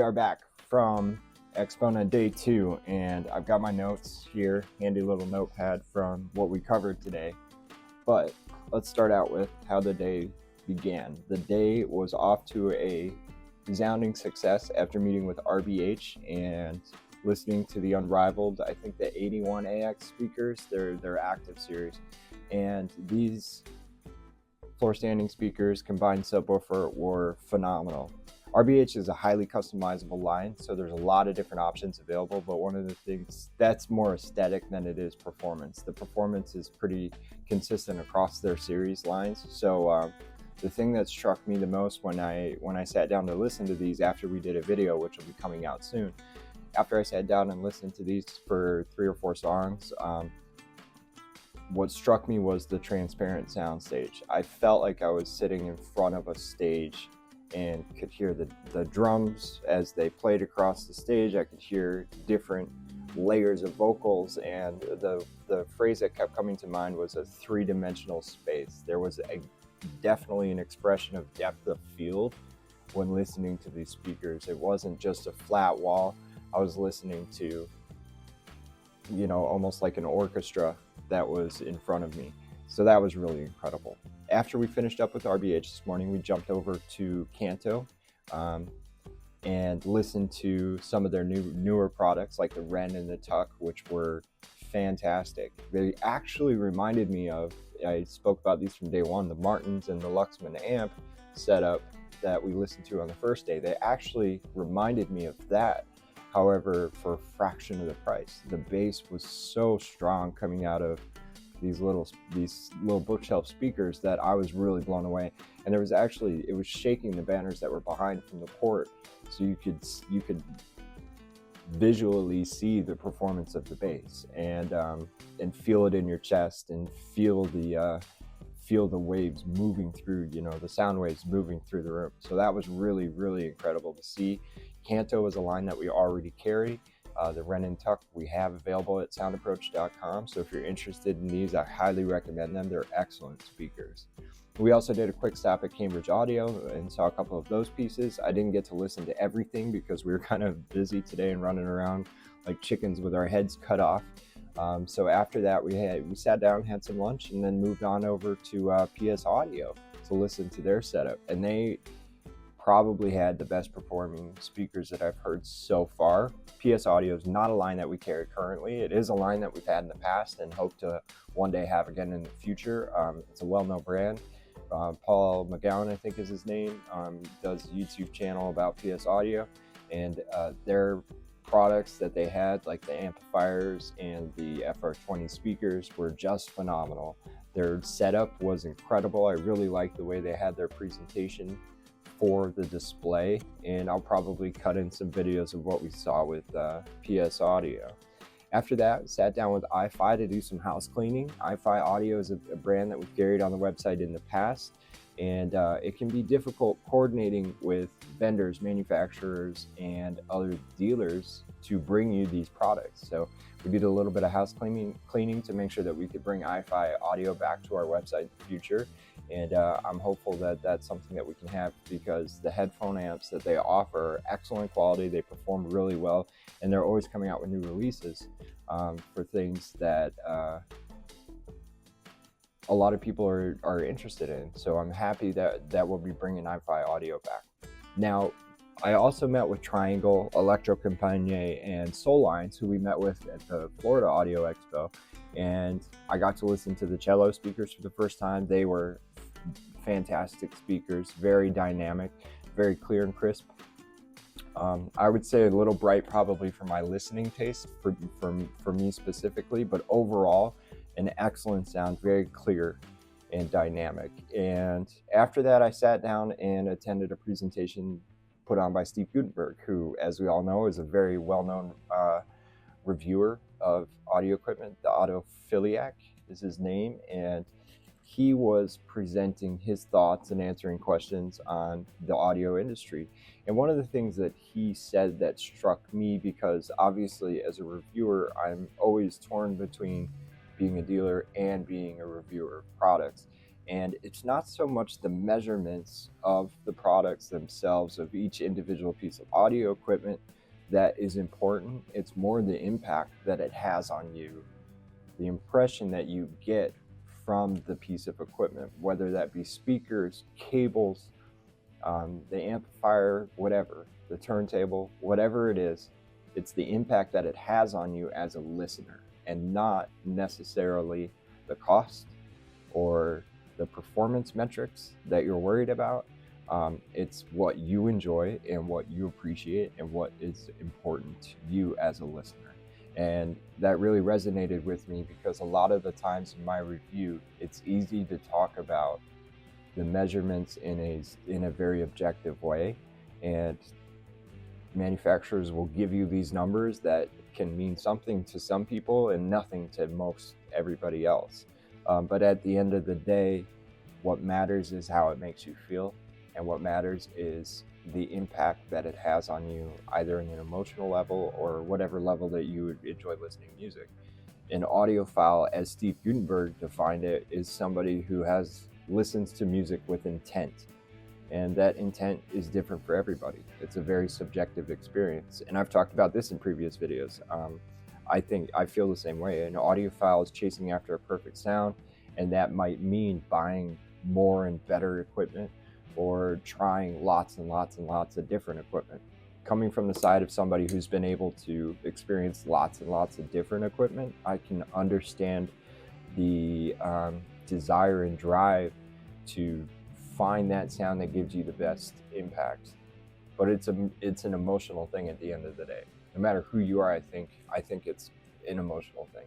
we are back from Axpona day 2, and I've got my notes here, handy little notepad from what we covered today. But let's start out with how the day began. The day was off to a resounding success after meeting with RBH and listening to the Unrivaled, I think the 81 AX speakers, their active series. And these floor standing speakers combined subwoofer were phenomenal. RBH is a highly customizable line, so there's a lot of different options available, but one of the things that's more aesthetic than it is performance. The performance is pretty consistent across their series lines. So the thing that struck me the most when I sat down to listen to these after we did a video, which will be coming out soon, after I sat down and listened to these for 3 or 4 songs, what struck me was the transparent soundstage. I felt like I was sitting in front of a stage and could hear the drums as they played across the stage. I could hear different layers of vocals, and the phrase that kept coming to mind was a 3-dimensional space. There was definitely an expression of depth of field when listening to these speakers. It wasn't just a flat wall. I was listening to, almost like an orchestra that was in front of me. So that was really incredible. After we finished up with RBH this morning, we jumped over to Kanto and listened to some of their newer products like the Wren and the Tuck, which were fantastic. They actually reminded me of, I spoke about these from day one, the Martins and the Luxman amp setup that we listened to on the first day. They actually reminded me of that. However, for a fraction of the price. The bass was so strong coming out of these little bookshelf speakers that I was really blown away. And it was shaking the banners that were behind from the port, so you could visually see the performance of the bass and feel it in your chest and feel the waves moving through, the sound waves moving through the room. So that was really, really incredible to see. Kanto is a line that we already carry. The Wren and Tuck we have available at soundapproach.com. So if you're interested in these, I highly recommend them. They're excellent speakers. We also did a quick stop at Cambridge Audio and saw a couple of those pieces. I didn't get to listen to everything because we were kind of busy today and running around like chickens with our heads cut off. So after that, we sat down, had some lunch, and then moved on over to PS Audio to listen to their setup. And they probably had the best performing speakers that I've heard so far. PS Audio is not a line that we carry currently. It is a line that we've had in the past and hope to one day have again in the future. It's a well-known brand. Paul McGowan, I think is his name, does a YouTube channel about PS Audio, and their products that they had, like the amplifiers and the FR20 speakers, were just phenomenal. Their setup was incredible. I really liked the way they had their presentation for the display, and I'll probably cut in some videos of what we saw with PS Audio. After that, sat down with iFi to do some house cleaning. iFi Audio is a brand that we've carried on the website in the past, and it can be difficult coordinating with vendors, manufacturers, and other dealers to bring you these products. So we did a little bit of house cleaning to make sure that we could bring iFi Audio back to our website in the future. And I'm hopeful that that's something that we can have, because the headphone amps that they offer are excellent quality, they perform really well, and they're always coming out with new releases for things that a lot of people are interested in. So I'm happy that we'll be bringing iFi Audio back. Now, I also met with Triangle, Electro Compagnie, and Soul Lines, who we met with at the Florida Audio Expo, and I got to listen to the cello speakers for the first time. They were fantastic speakers, very dynamic, very clear and crisp. I would say a little bright probably for my listening taste, for me specifically, but overall an excellent sound, very clear and dynamic. And after that, I sat down and attended a presentation put on by Steve Gutenberg, who, as we all know, is a very well-known reviewer of audio equipment. The Autophiliac is his name, and he was presenting his thoughts and answering questions on the audio industry. And one of the things that he said that struck me, because obviously as a reviewer, I'm always torn between being a dealer and being a reviewer of products. And it's not so much the measurements of the products themselves, of each individual piece of audio equipment, that is important. It's more the impact that it has on you, the impression that you get from the piece of equipment, whether that be speakers, cables, the amplifier, whatever, the turntable, whatever it is. It's the impact that it has on you as a listener, and not necessarily the cost or the performance metrics that you're worried about. It's what you enjoy and what you appreciate and what is important to you as a listener. And that really resonated with me, because a lot of the times in my review, it's easy to talk about the measurements in a very objective way, and manufacturers will give you these numbers that can mean something to some people and nothing to most everybody else. But at the end of the day, what matters is how it makes you feel, and what matters is the impact that it has on you, either in an emotional level or whatever level that you would enjoy listening to music. An audiophile, as Steve Gutenberg defined it, is somebody who listens to music with intent. And that intent is different for everybody. It's a very subjective experience. And I've talked about this in previous videos. I feel the same way. An audiophile is chasing after a perfect sound, and that might mean buying more and better equipment, or trying lots and lots and lots of different equipment. Coming from the side of somebody who's been able to experience lots and lots of different equipment, I can understand the desire and drive to find that sound that gives you the best impact. But it's an emotional thing at the end of the day. No matter who you are, I think it's an emotional thing.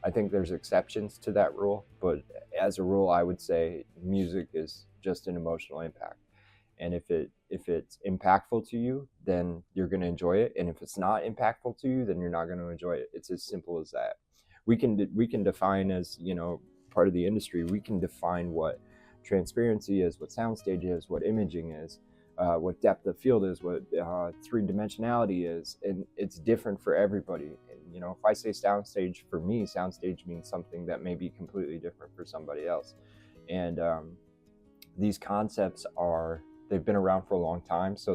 I think there's exceptions to that rule, but as a rule, I would say music is just an emotional impact. And if it's impactful to you, then you're going to enjoy it. And if it's not impactful to you, then you're not going to enjoy it. It's as simple as that. We can define, as part of the industry, we can define what transparency is, what soundstage is, what imaging is, what depth of field is, what three-dimensionality is, and it's different for everybody. And, if I say soundstage, for me, soundstage means something that may be completely different for somebody else. And these concepts they've been around for a long time. So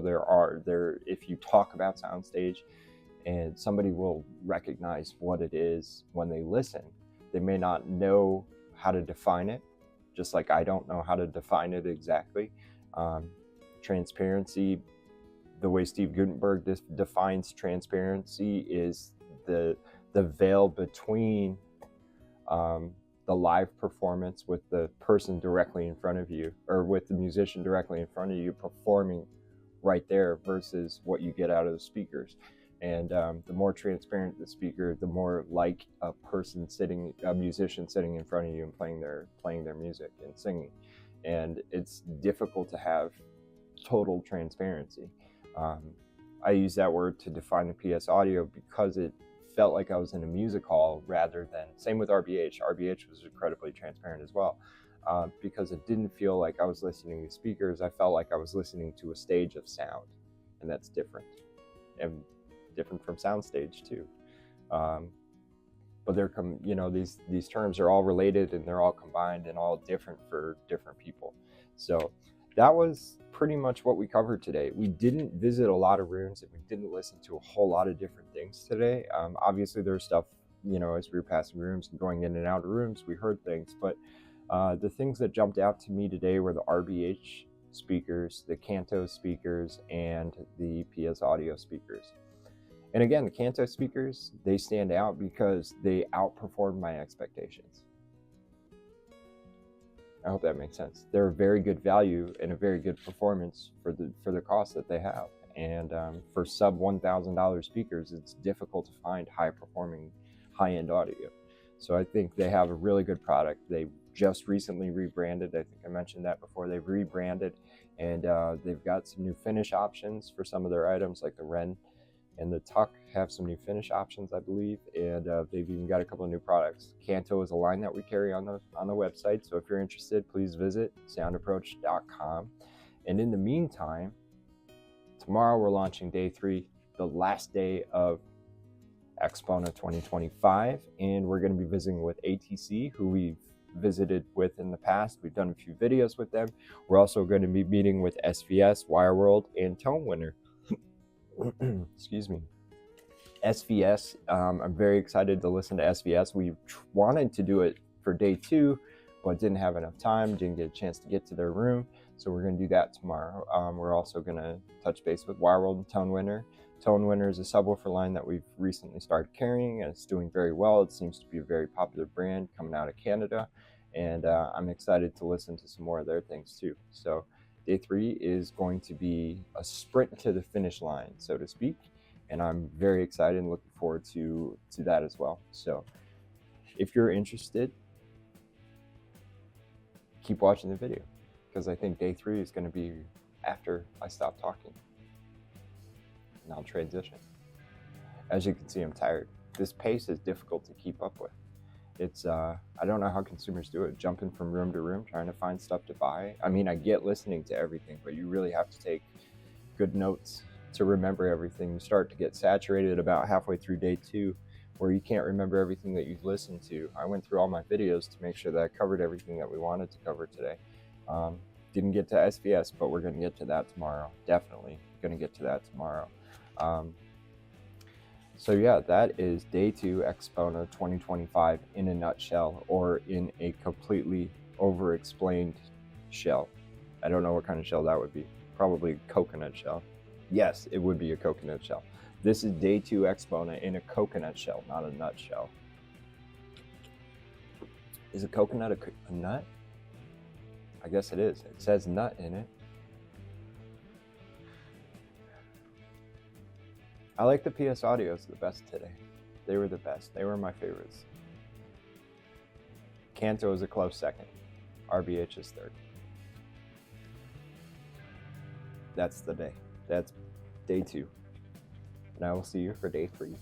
if you talk about soundstage, and somebody will recognize what it is when they listen, they may not know how to define it, just like I don't know how to define it exactly. Transparency, the way Steve Gutenberg defines transparency, is the veil between the live performance with the person directly in front of you, or with the musician directly in front of you performing right there, versus what you get out of the speakers. And the more transparent the speaker, the more like a musician sitting in front of you and playing their music and singing. And it's difficult to have total transparency. I use that word to define the PS audio because it felt like I was in a music hall, rather than, same with RBH. RBH was incredibly transparent as well, because it didn't feel like I was listening to speakers. I felt like I was listening to a stage of sound, and that's different. And different from soundstage too. But these terms are all related, and they're all combined and all different for different people. So that was pretty much what we covered today. We didn't visit a lot of rooms, and we didn't listen to a whole lot of different things today. Obviously there's stuff, as we were passing rooms and going in and out of rooms, we heard things, but the things that jumped out to me today were the RBH speakers, the Kanto speakers, and the PS Audio speakers. And again, the Kanto speakers, they stand out because they outperformed my expectations. I hope that makes sense. They're a very good value and a very good performance for the cost that they have. And for sub $1,000 speakers, it's difficult to find high-performing, high-end audio. So I think they have a really good product. They just recently rebranded. I think I mentioned that before. They've rebranded, and they've got some new finish options for some of their items, like the Wren and the Tuck have some new finish options, I believe, and they've even got a couple of new products. Kanto is a line that we carry on the website, so if you're interested, please visit soundapproach.com. And in the meantime, tomorrow we're launching day 3, the last day of Axpona 2025, and we're going to be visiting with ATC, who we've visited with in the past. We've done a few videos with them. We're also going to be meeting with SVS, Wire World, and Tone Winner. Excuse me. SVS, I'm very excited to listen to SVS. We wanted to do it for day 2, but didn't have enough time, didn't get a chance to get to their room, so we're going to do that tomorrow. We're also going to touch base with Wire World and Tone Winner. Tone Winner is a subwoofer line that we've recently started carrying, and it's doing very well. It seems to be a very popular brand coming out of Canada, and I'm excited to listen to some more of their things too. So day 3 is going to be a sprint to the finish line, so to speak, and I'm very excited and looking forward to that as well. So if you're interested, keep watching the video, because I think day 3 is going to be after I stop talking, and I'll transition. As you can see, I'm tired. This pace is difficult to keep up with. It's I don't know how consumers do it, jumping from room to room trying to find stuff to buy. I mean, I get listening to everything, but you really have to take good notes to remember everything. You start to get saturated about halfway through day 2, where you can't remember everything that you've listened to. I went through all my videos to make sure that I covered everything that we wanted to cover today. Didn't get to SVS, but we're going to get to that tomorrow. Definitely going to get to that tomorrow. So yeah, that is day 2 Axpona 2025 in a nutshell, or in a completely over-explained shell. I don't know what kind of shell that would be. Probably a coconut shell. Yes, it would be a coconut shell. This is day 2 Axpona in a coconut shell, not a nut shell. Is a coconut a nut? I guess it is. It says nut in it. I like the PS Audios the best today. They were the best. They were my favorites. Kanto is a close second. RBH is third. That's the day. That's day 2. And I will see you for day 3.